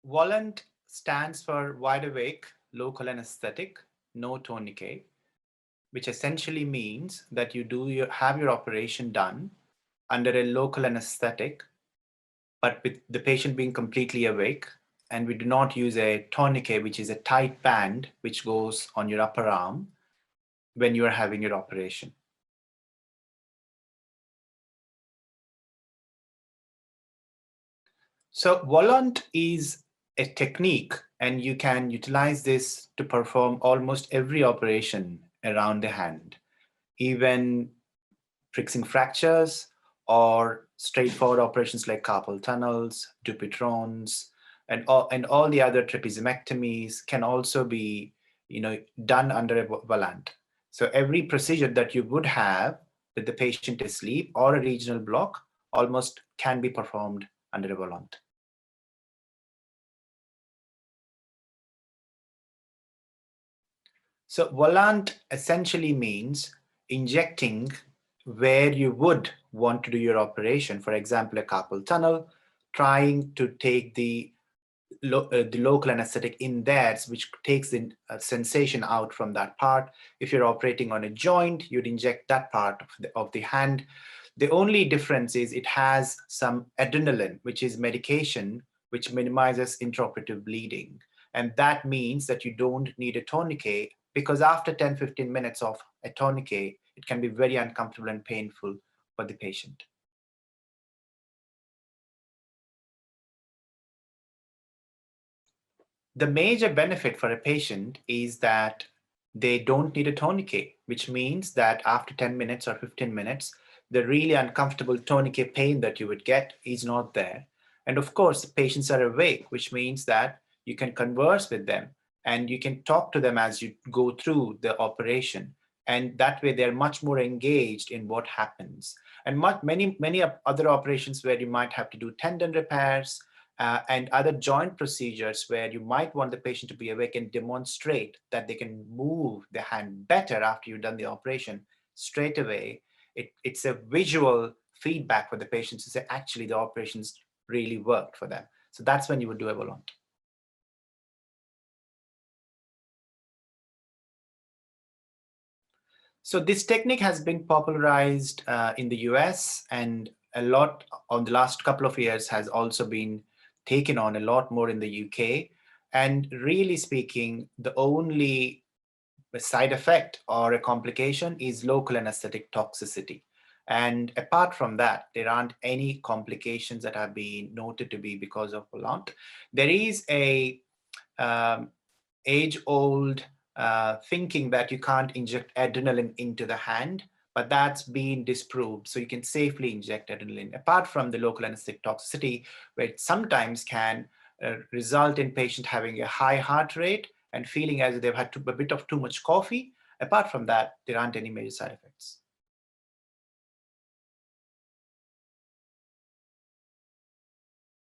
WALANT stands for wide awake, local anesthetic, no tourniquet, which essentially means that have your operation done under a local anesthetic, but with the patient being completely awake. And we do not use a tourniquet, which is a tight band which goes on your upper arm when you are having your operation. So WALANT is a technique, and you can utilize this to perform almost every operation around the hand, even fixing fractures or straightforward operations like carpal tunnels, Dupuytren's, and all the other trapeziectomies can also be done under a WALANT. So every procedure that you would have with the patient asleep or a regional block almost can be performed under a WALANT. So WALANT essentially means injecting where you would want to do your operation. For example, a carpal tunnel, trying to take the local anesthetic in there, which takes the sensation out from that part. If you're operating on a joint, you'd inject that part of the hand. The only difference is it has some adrenaline, which is medication, which minimizes intraoperative bleeding. And that means that you don't need a tourniquet, because after 10-15 minutes of a tourniquet, it can be very uncomfortable and painful for the patient. The major benefit for a patient is that they don't need a tourniquet, which means that after 10 minutes or 15 minutes, the really uncomfortable tourniquet pain that you would get is not there. And of course, patients are awake, which means that you can converse with them and you can talk to them as you go through the operation. And that way they're much more engaged in what happens. And many other operations where you might have to do tendon repairs, and other joint procedures where you might want the patient to be awake and demonstrate that they can move the hand better after you've done the operation straight away. It's a visual feedback for the patients to say, actually, the operations really worked for them. So that's when you would do a WALANT. So this technique has been popularized in the US, and a lot on the last couple of years has also been taken on a lot more in the UK. And really speaking, the only side effect or a complication is local anesthetic toxicity. And apart from that, there aren't any complications that have been noted to be because of WALANT. There is a age-old thinking that you can't inject adrenaline into the hand, but that's been disproved. So you can safely inject adrenaline, apart from the local anesthetic toxicity, where it sometimes can result in patient having a high heart rate and feeling as if they've had a bit of too much coffee. Apart from that, there aren't any major side effects.